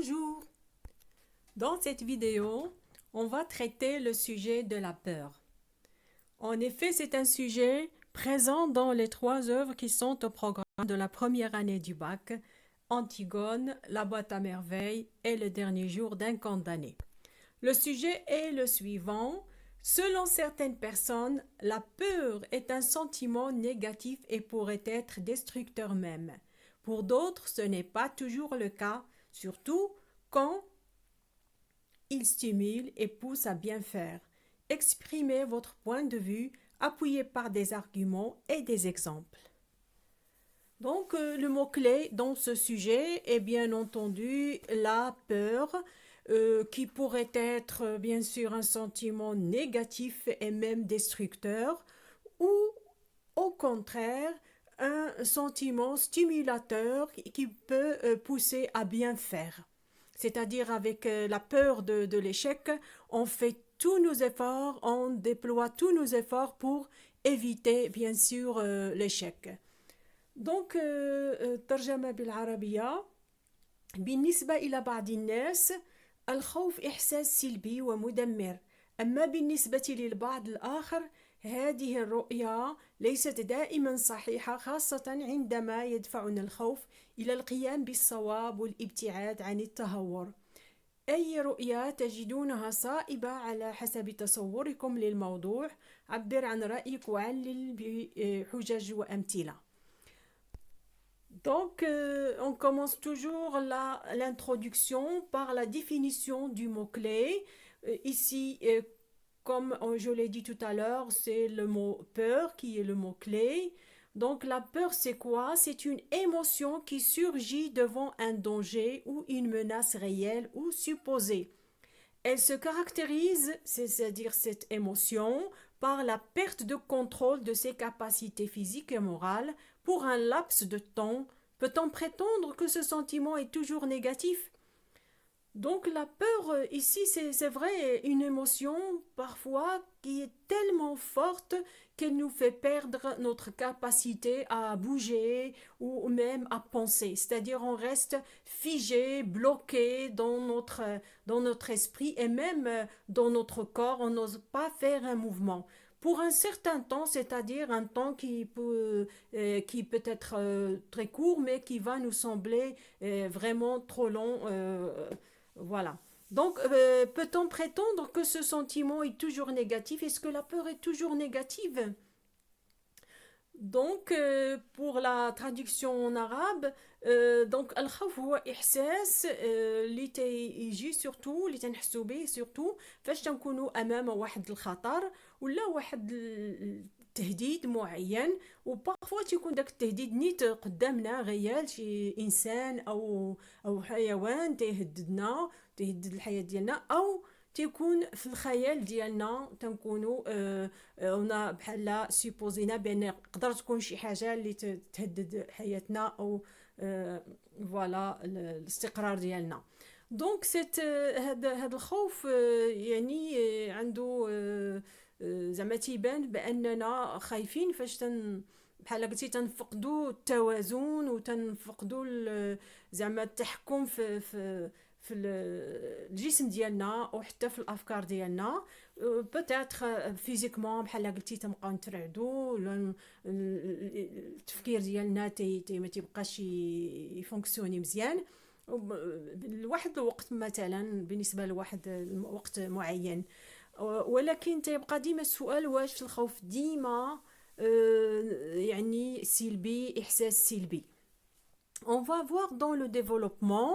Bonjour! Dans cette vidéo, on va traiter le sujet de la peur. En effet, c'est un sujet présent dans les trois œuvres qui sont au programme de la première année du bac, Antigone, la boîte à merveilles et le dernier jour d'un conte d'année. Le sujet est le suivant. Selon certaines personnes, la peur est un sentiment négatif et pourrait être destructeur même. Pour d'autres, ce n'est pas toujours le cas, surtout quand il stimule et pousse à bien faire. Exprimez votre point de vue appuyé par des arguments et des exemples. Donc, le mot-clé dans ce sujet est bien entendu la peur, qui pourrait être bien sûr un sentiment négatif et même destructeur, ou au contraire un sentiment stimulateur qui peut pousser à bien faire. C'est-à-dire avec la peur de l'échec, on fait tous nos efforts, on déploie tous nos efforts pour éviter bien sûr l'échec. Donc ترجمة بالعربية بالنسبة إلى بعض الناس الخوف إحساس سلبي ومدمر أما بالنسبة للبعض الآخر هذه الرؤية ليست دائما صحيحة خاصة عندما يدفعنا الخوف إلى القيام بالصواب والابتعاد عن التهور أي رؤية تجدونها صائبة على حسب تصوركم للموضوع عبر عن رأيك وعلل بحجج وأمثلة. Donc, on commence toujours l'introduction par la définition du mot-clé. Ici, comme je l'ai dit tout à l'heure, c'est le mot peur qui est le mot-clé. Donc, la peur, c'est quoi? C'est une émotion qui surgit devant un danger ou une menace réelle ou supposée. Elle se caractérise, c'est-à-dire cette émotion, par la perte de contrôle de ses capacités physiques et morales pour un laps de temps. Peut-on prétendre que ce sentiment est toujours négatif? Donc la peur, ici, c'est vrai, une émotion parfois qui est tellement forte qu'elle nous fait perdre notre capacité à bouger ou même à penser. C'est-à-dire on reste figé, bloqué dans notre esprit et même dans notre corps, on n'ose pas faire un mouvement. Pour un certain temps, c'est-à-dire un temps qui peut être très court, mais qui va nous sembler vraiment trop long. Voilà. Donc, peut-on prétendre que ce sentiment est toujours négatif? Est-ce que la peur est toujours négative? Donc, pour la traduction en arabe, donc الخوف هو إحساس اللي تيجي سورتو اللي تنحسو به سورتو فاش تنكونوا أمام واحد الخطر ولا واحد التهديد معين وبارفوا تيكون داك التهديد نيت قدامنا غيال شي إنسان أو حيوان تيهددنا تيهدد الحياة ديالنا أو تيكون في الخيال ديالنا تنكونوا هنا بحال سيبوزينا بان تقدر تكون شي حاجه اللي تهدد حياتنا او فوالا الاستقرار ديالنا دونك سيت هذا الخوف يعني عنده زعما تيبان باننا خايفين فاش بحال قلتي تنفقدوا التوازن وتنفقدوا زعما التحكم في الجسم ديالنا وحتى في الافكار ديالنا بوتيتر فيزيكمون بحال قلتي تنبقاو نترعدوا التفكير ديالنا ما تيبقاش يفونكسيوني مزيان لواحد الوقت مثلا بالنسبه لواحد وقت معين ولكن تيبقى ديما السؤال واش الخوف ديما يعني سلبي احساس سلبي. On va voir dans le développement,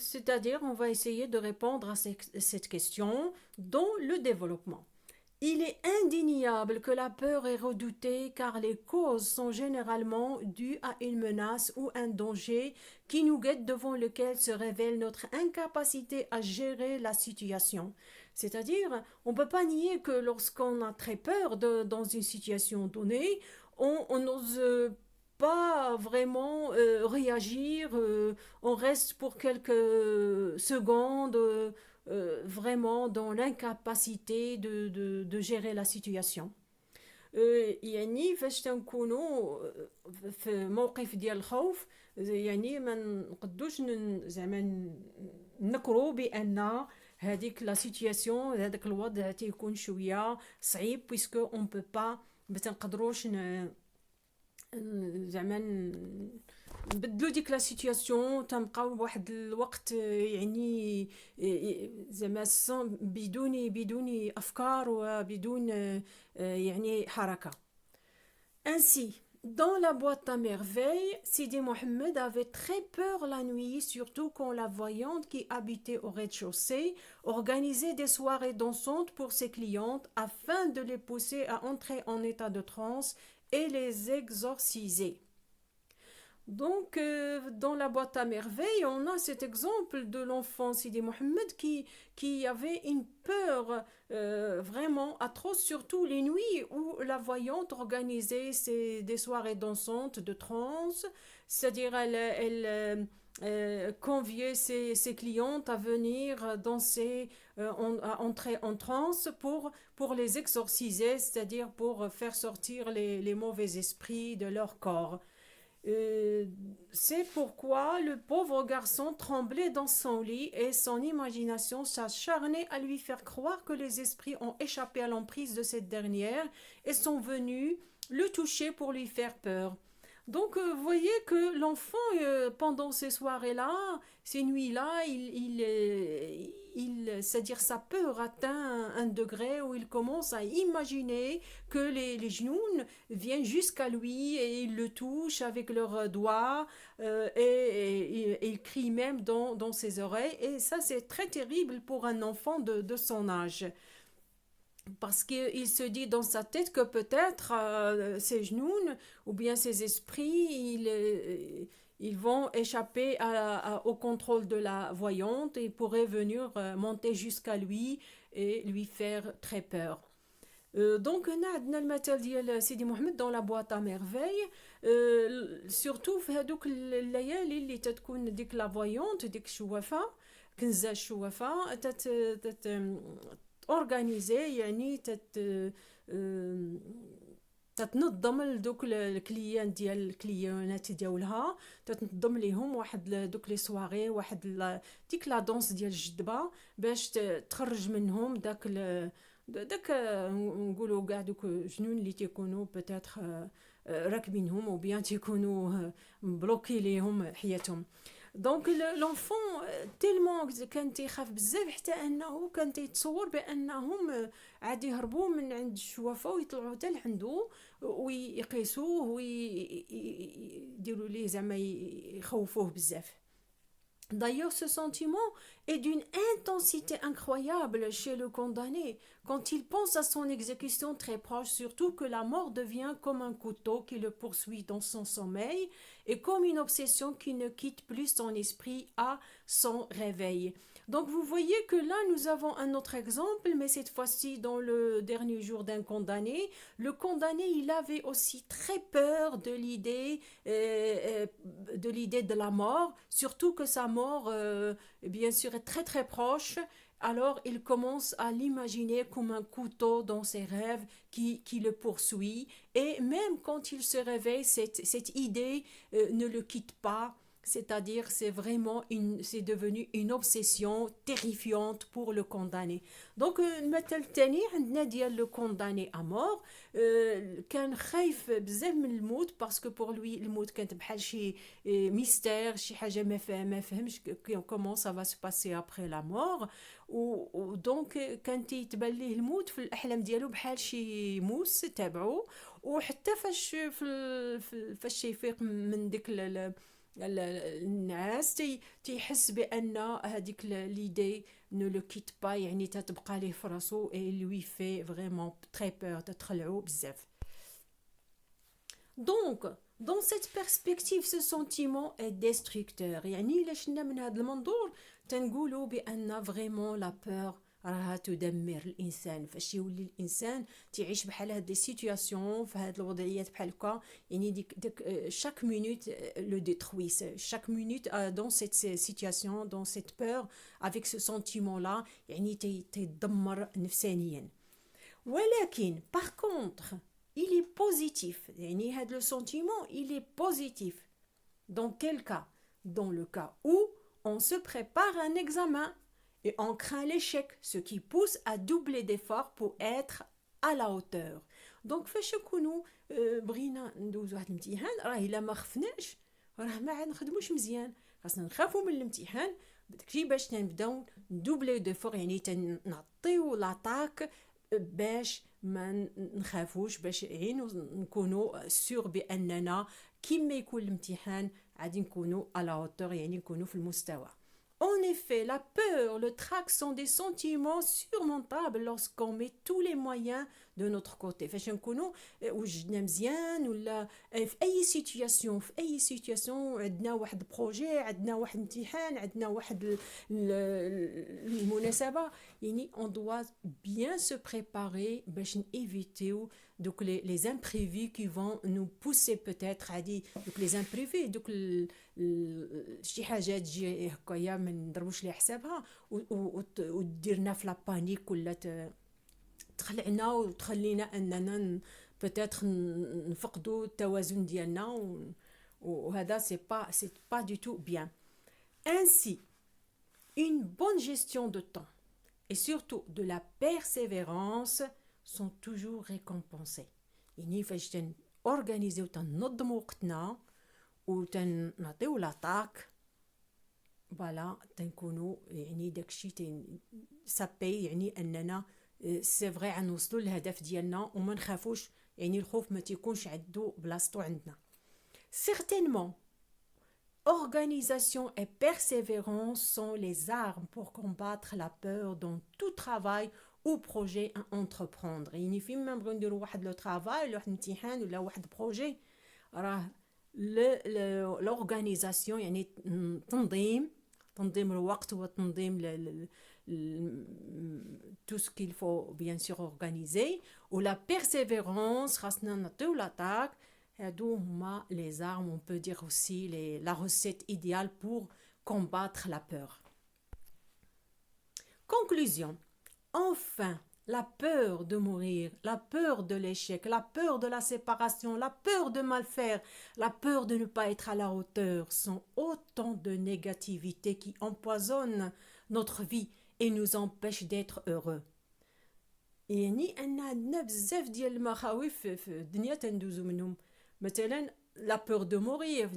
c'est-à-dire on va essayer de répondre à cette question dans le développement. Il est indéniable que la peur est redoutée car les causes sont généralement dues à une menace ou un danger qui nous guette devant lequel se révèle notre incapacité à gérer la situation. C'est-à-dire, on ne peut pas nier que lorsqu'on a très peur dans une situation donnée, on n'ose pas vraiment réagir, on reste pour quelques secondes vraiment dans l'incapacité de gérer la situation. يعني فاش تنكونوا في موقف ديال الخوف يعني ما نقدوش زعما نكرو بان هذيك لا سيتوياسيون هذاك الوضع تيكون شويه صعيب بويسكو اون بو با ما تنقدروش زعما نبدلو ديك لا سيتوياسيون تنبقاو بواحد الوقت يعني زعما بدون افكار وبدون يعني حركه. Ainsi, dans la boîte à merveilles, Sidi Mohammed avait très peur la nuit, surtout quand la voyante qui habitait au rez-de-chaussée organisait des soirées dansantes pour ses clientes afin de les pousser à entrer en état de transe et les exorciser. Donc, dans la boîte à merveilles, on a cet exemple de l'enfant Sidi Mohammed qui avait une peur vraiment atroce, surtout les nuits où la voyante organisait des soirées dansantes de trance, c'est-à-dire elle conviait ses clientes à venir danser, à entrer en transe pour les exorciser, c'est-à-dire pour faire sortir les mauvais esprits de leur corps. C'est pourquoi le pauvre garçon tremblait dans son lit et son imagination s'acharnait à lui faire croire que les esprits ont échappé à l'emprise de cette dernière et sont venus le toucher pour lui faire peur. Donc, vous voyez que l'enfant, pendant ces soirées-là, ces nuits-là, c'est-à-dire sa peur atteint un degré où il commence à imaginer que les genoux viennent jusqu'à lui et ils le touchent avec leurs doigts et ils crient même dans ses oreilles. Et ça, c'est très terrible pour un enfant de son âge. Parce qu'il se dit dans sa tête que peut-être ces genoux ou bien ces esprits, ils vont échapper au contrôle de la voyante et pourraient venir monter jusqu'à lui et lui faire très peur. Donc هنا عندنا المثل ديال سيدي محمد dans la boîte à merveilles surtout في هذوك الليالي اللي تتكون ديك لا فويونت ديك الشوافه كنزه الشوافه اورغانيزي يعني تتنظم لدوك الكليان ديال الكليانات ديالها تتنظم ليهم واحد دوك لي سواري واحد ديك لا دونس ديال الجدبه باش تخرج منهم داك نقولوا كاع دوك جنون اللي تيكونوا بتاتر راكبينهم او بيان تيكونوا بلوكي ليهم حياتهم. دونك لونفون تيلمون كان تيخاف بزاف حتى انه كان تيتصور بانهم عادي يهربوا من عند الشوافه ويطلعوا حتى لعندو ويقيسوه ويديروا ليه زعما يخوفوه بزاف. D'ailleurs, ce sentiment est d'une intensité incroyable chez le condamné quand il pense à son exécution très proche, surtout que la mort devient comme un couteau qui le poursuit dans son sommeil et comme une obsession qui ne quitte plus son esprit à son réveil. Donc vous voyez que là nous avons un autre exemple, mais cette fois-ci dans le dernier jour d'un condamné. Le condamné, il avait aussi très peur de l'idée de la mort, surtout que sa mort bien sûr est très très proche. Alors il commence à l'imaginer comme un couteau dans ses rêves qui le poursuit. Et même quand il se réveille, cette idée ne le quitte pas. C'est-à-dire c'est devenu une obsession terrifiante pour le condamné. Donc المثل الثاني عندنا ديال le condamné à mort كان خايف بزاف من الموت باسكو بور لوي الموت كانت بحال شي ميستير شي حاجه ما فهمش comment ça va se passer après la mort ودونك كان تيتبان ليه الموت في الاحلام ديالو بحال شي موس تابعو وحتى فاش يفيق من ديك النعاس تيحس بان هذيك ليدي ne le quitte pas يعني تتبقى ليه في راسو et lui fait vraiment très peur تتخلعو بزاف. Donc dans cette perspective ce sentiment est destructeur يعني إلا شلنا من هذا المنظور تنقولوا بان vraiment la peur راها تدمر الانسان فاش يولي الانسان تعيش بحال هاد لي سيتوياسيون في هاد الوضعيات بحال هكا يعني ديك chaque minute le détruit chaque minute dans cette situation dans cette peur avec ce sentiment là يعني تدمر نفسانيا. ولكن par contre il est positif يعني هاد le sentiment il est positif. Dans quel cas? Dans le cas où on se prépare un examen et on craint l'échec, ce qui pousse à doubler d'efforts pour être à la hauteur. Donc فاش نكونوا بغينا ندوزو واحد الامتحان راه الا ما خفناش راه ما عاد نخدموش مزيان، خاصنا نخافوا من الامتحان بداكشي باش تنبداو ندوبليو ديفور، يعني تنعطيو لاطاك باش ما نخافوش، باش عينو نكونوا سور باننا كيما يكون الامتحان غادي نكونوا على hauteur، يعني نكونوا في المستوى. En effet, la peur, le trac sont des sentiments surmontables lorsqu'on met tous les moyens de notre côté. فاش نكونوا وجدنا مزيان ولا في اي سيتوياسيون، في اي سيتوياسيون عندنا واحد بروجي، عندنا واحد امتحان، عندنا واحد المناسبه، يعني on doit bien se préparer باش نيفيتيو دوك les imprévus qui vont nous pousser peut-être عادي دوك les imprévus دوك شي حاجه تجي هكايا ما نضربوش ليها حسابها وديرنا في لابانيك ولا تخلعنا وتخلينا اننا peut-être نفقدوا التوازن ديالنا وهذا c'est pas du tout bien. Ainsi, une bonne gestion de temps et surtout de la persévérance sont toujours récompensés. يعني فاش تنورغانيزيو تنظموا وقتنا وتنعطيو لاطاك فوالا تنكونوا يعني داكشي سابي، يعني اننا سي فري غنوصلوا للهدف ديالنا وما نخافوش، يعني الخوف ما تيكونش عندو بلاصتو عندنا. Certainement, organisation et persévérance sont les armes pour combattre la peur dans tout travail ou projet à entreprendre. يعني فيما نبغيو نديرو واحد لو طرافاي ولا واحد الامتحان ولا واحد بروجي، راه l'organisation يعني تنظيم الوقت وتنظيم tout ce qu'il faut bien sûr organiser، ou la persévérance خاصنا نعطيو لاطاك. هادو هما les armes, on peut dire aussi la recette idéale pour combattre la peur. Conclusion. Enfin, la peur de mourir, la peur de l'échec, la peur de la séparation, la peur de mal faire, la peur de ne pas être à la hauteur sont autant de négativités qui empoisonnent notre vie et nous empêchent d'être heureux. يعني أن عندنا بزاف ديال المخاوف في الدنيا تندوزو منهم، مثلا لا بور دو مورير،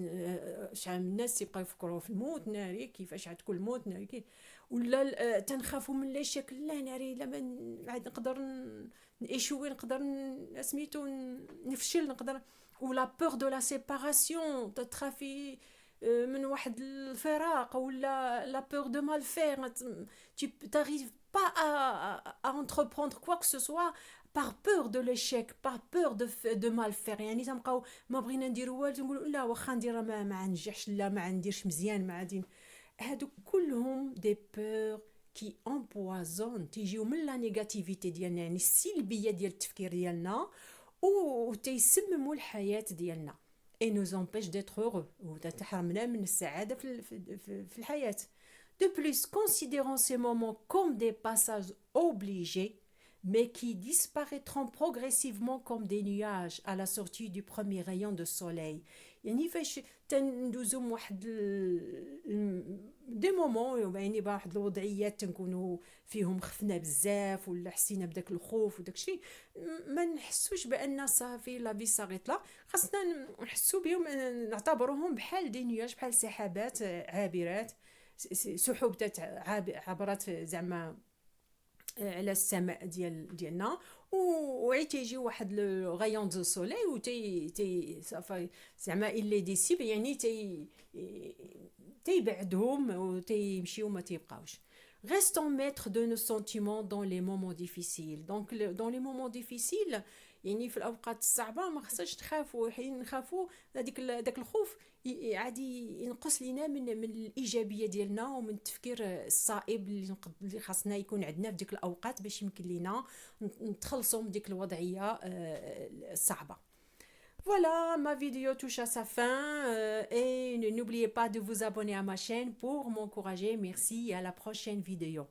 شحال من الناس تيبقاو يفكروا في الموت، ناري كيفاش غتكون الموت، ناري ولا تنخافوا من ليشيك، لا ناري لا عاد نقدر نيشوي، نقدر سميتو نفشل، نقدر. ولا بور دو لا سيباراسيون، تخافي من واحد الفراق، ولا لا peur de mal faire, tu n'arrives pas à entreprendre quoi que ce soit par peur de l'échec, par peur de mal faire. يعني تنبقاو ما بغينا نديرو والو تنقولوا لا واخا ندير ما نجحش، لا ما نديرش مزيان، ما غادي. هادو كلهم دي peurs qui empoisonnent، تيجيو من لا نيجاتيفيتي ديالنا، يعني السلبيه ديال التفكير ديالنا، وتيسمموا الحياه ديالنا et nous empêche d'être heureux وتحرمنا من السعادة في الحياة. De plus, considérons ces moments comme des passages obligés mais qui disparaîtront progressivement comme des nuages à la sortie du premier rayon de soleil. يعني فاش تندوزو واحد دي مومون، يعني واحد الوضعيات تنكونوا فيهم خفنا بزاف ولا حسينا بداك الخوف وداك الشيء، ما نحسوش بان صافي لا في صارت لا، خاصنا نحسوا بهم، نعتبروهم بحال دي نياج، بحال سحابات عابرات، سحب عبرت زعما على السماء ديالنا، وعي تيجي واحد لو غايون دو سولي و تي صافي زعما اللي ديسيب، يعني تيبعدهم وتيمشيو ما تيبقاوش. Restons maîtres de nos sentiments dans les moments difficiles. Donc dans les moments difficiles، يعني في الاوقات الصعبه ما خصناش تخافوا، حين نخافوا داك الخوف عادي ينقص لينا من الايجابيه ديالنا ومن التفكير الصائب اللي خاصنا يكون عندنا في ديك الاوقات باش يمكن لينا نتخلصوا من ديك الوضعيه الصعبه. Voilà, ma vidéo touche à sa fin et n'oubliez pas de vous abonner à ma chaîne pour m'encourager. Merci et à la prochaine vidéo.